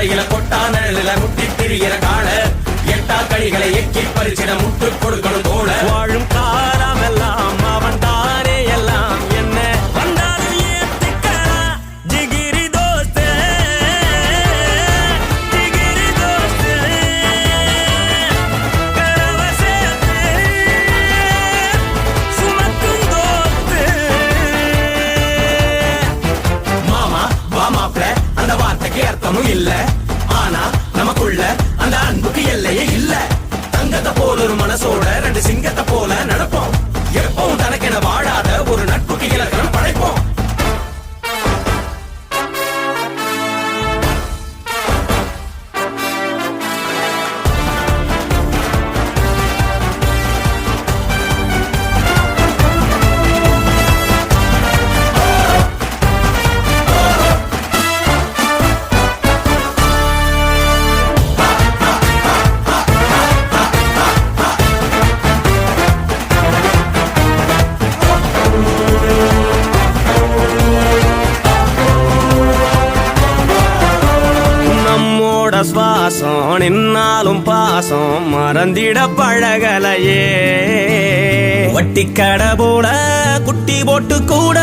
கொடையில கொட்டான முட்டி திரிகிற கால எட்டா கழிகளை எக்கி பறிச்சிட முட்டு கொடுக்கணும் தோழ வாழும் காலம் எல்லாம் அவன் தானே எல்லாம் என்ன வந்தாலும் ஏத்துக்கலாம் ஜிகிரி தோஸ்தே ஜிகிரி தோஸ்தே கரவ சேர்த்து சுமக்கும் தோஸ்தே மாமா வா மாப்ள அந்த வார்த்தைக்கு அர்த்தமும் இல்ல ஆனா நமக்குள்ள அந்த அன்புக்கு எல்லையே இல்ல தங்கத்தை போல ஒரு மனசோட ரெண்டு சிங்கத்தை போல நடப்போம் எப்பவும் தனக்கென வாழாத ஒரு நட்புக்கு இலக்கணம் படைப்போம் சுவாசம் நின்னாலும் பாசம் மறந்திட பழகலையே வட்டி கடை போல குட்டி போட்டு கூட